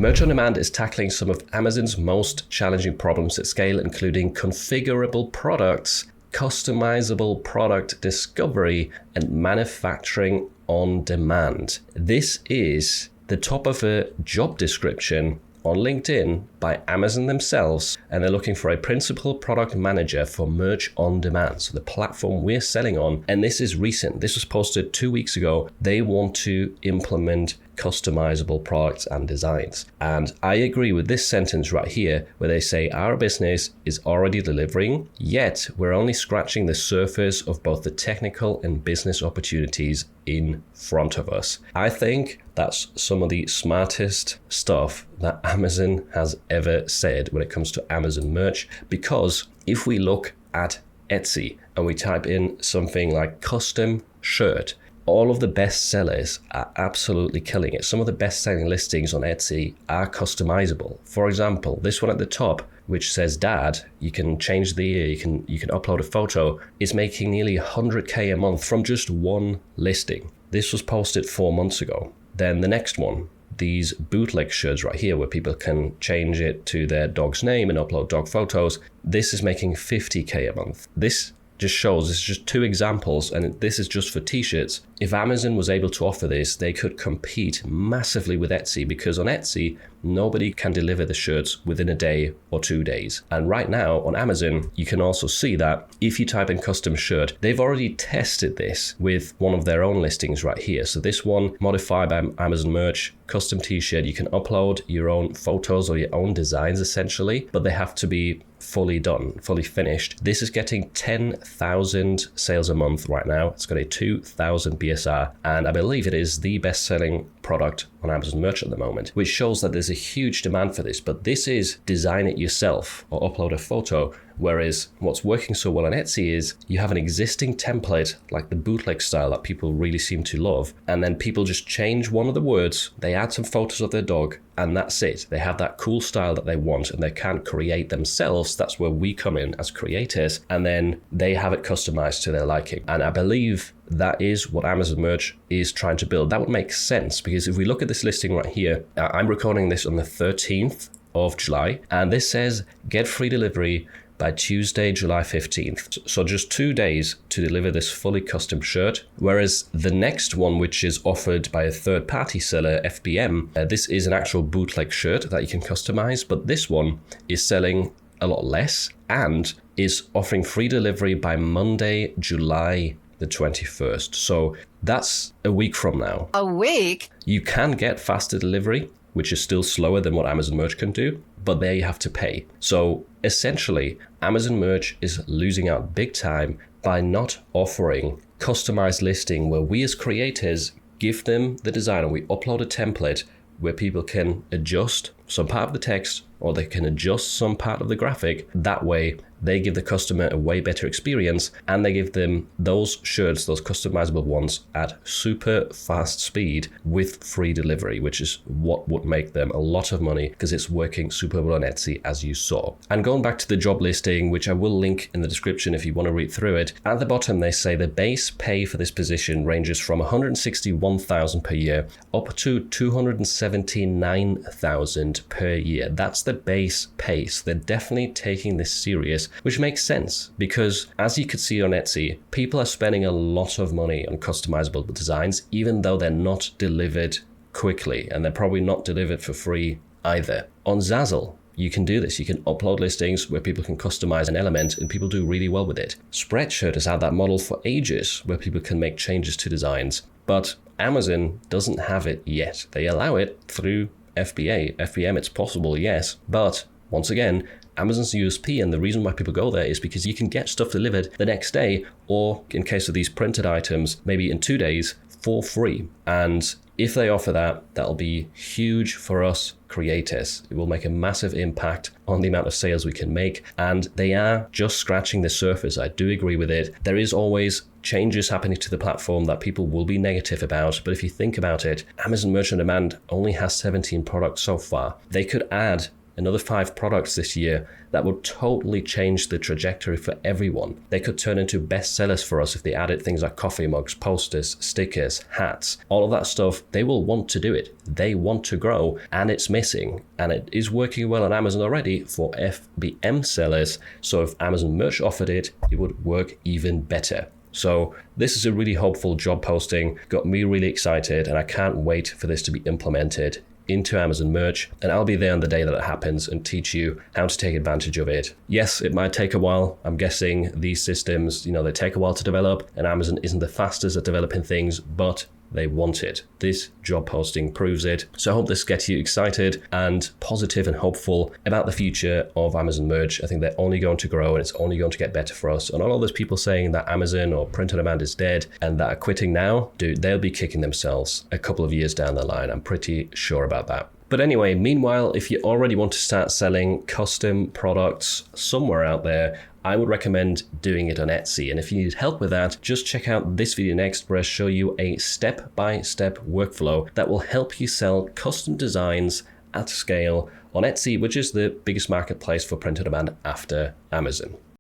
Merch on Demand is tackling some of Amazon's most challenging problems at scale, including configurable products, customizable product discovery, and manufacturing on demand. This is the top of a job description on LinkedIn by Amazon themselves, and they're looking for a principal product manager for Merch on Demand, so the platform we're selling on. And this is recent. This was posted 2 weeks ago. They want to implement customizable products and designs. And I agree with this sentence right here, where they say our business is already delivering, yet we're only scratching the surface of both the technical and business opportunities in front of us. I think that's some of the smartest stuff that Amazon has ever said when it comes to Amazon merch, because if we look at Etsy and we type in something like custom shirt, all of the best sellers are absolutely killing it. Some of the best selling listings on Etsy are customizable. For example, this one at the top, which says dad, you can change the year, you can upload a photo, is making nearly 100K a month from just one listing. This was posted 4 months ago. Then the next one, these bootleg shirts right here, where people can change it to their dog's name and upload dog photos, this is making 50K a month. This just shows, it's just 2 examples, and this is just for t-shirts. If Amazon was able to offer this, they could compete massively with Etsy, because on Etsy, nobody can deliver the shirts within a day or 2 days. And right now on Amazon, you can also see that if you type in custom shirt, they've already tested this with one of their own listings right here. So this one, modified by Amazon merch, custom t-shirt, you can upload your own photos or your own designs essentially, but they have to be fully done, fully finished. This is getting 10,000 sales a month right now. It's got a 2,000 BSR, and I believe it is the best-selling product on Amazon merch at the moment, which shows that there's a huge demand for this. But this is design it yourself or upload a photo, whereas what's working so well on Etsy is you have an existing template like the bootleg style that people really seem to love, and then people just change one of the words, they add some photos of their dog, and that's it. They have that cool style that they want, and they can't create themselves. That's where we come in as creators, and then they have it customized to their liking. And I believe that is what Amazon merch is trying to build. That would make sense, because if we look at this listing right here, I'm recording this on the 13th of July, and this says get free delivery by Tuesday, July 15th. So just 2 days to deliver this fully custom shirt. Whereas the next one, which is offered by a third-party seller, FBM, this is an actual bootleg shirt that you can customize, but this one is selling a lot less and is offering free delivery by Monday, July the 21st. So that's a week from now. A week? You can get faster delivery, which is still slower than what Amazon merch can do, but there you have to pay. So essentially, Amazon merch is losing out big time by not offering customized listing where we as creators give them the design and we upload a template where people can adjust some part of the text or they can adjust some part of the graphic. That way, they give the customer a way better experience, and they give them those shirts, those customizable ones, at super fast speed with free delivery, which is what would make them a lot of money because it's working super well on Etsy, as you saw. And going back to the job listing, which I will link in the description if you want to read through it, at the bottom they say the base pay for this position ranges from $161,000 per year up to $279,000 per year. That's the base pay. So they're definitely taking this serious, which makes sense because, as you could see on Etsy, people are spending a lot of money on customizable designs, even though they're not delivered quickly, and they're probably not delivered for free either. On Zazzle, you can do this. You can upload listings where people can customize an element, and people do really well with it. Spreadshirt has had that model for ages, where people can make changes to designs, but Amazon doesn't have it yet. They allow it through FBM, it's possible, yes, but once again, Amazon's USP and the reason why people go there is because you can get stuff delivered the next day, or in case of these printed items, maybe in 2 days for free. And if they offer that, that'll be huge for us creators. It will make a massive impact on the amount of sales we can make. And they are just scratching the surface. I do agree with it. There is always changes happening to the platform that people will be negative about. But if you think about it, Amazon Merch on Demand only has 17 products so far. They could add another 5 products this year that would totally change the trajectory for everyone. They could turn into bestsellers for us if they added things like coffee mugs, posters, stickers, hats, all of that stuff. They will want to do it. They want to grow, and it's missing. And it is working well on Amazon already for FBM sellers. So if Amazon Merch offered it, it would work even better. So this is a really hopeful job posting, got me really excited, and I can't wait for this to be implemented into Amazon Merch, and I'll be there on the day that it happens and teach you how to take advantage of it. Yes, it might take a while. I'm guessing these systems, they take a while to develop, and Amazon isn't the fastest at developing things, but they want it. This job posting proves it. So I hope this gets you excited and positive and hopeful about the future of Amazon Merch. I think they're only going to grow, and it's only going to get better for us. And all of those people saying that Amazon or print on demand is dead and that are quitting now, dude, they'll be kicking themselves a couple of years down the line. I'm pretty sure about that. But anyway, meanwhile, if you already want to start selling custom products somewhere out there, I would recommend doing it on Etsy. And if you need help with that, just check out this video next where I show you a step-by-step workflow that will help you sell custom designs at scale on Etsy, which is the biggest marketplace for print on demand after Amazon.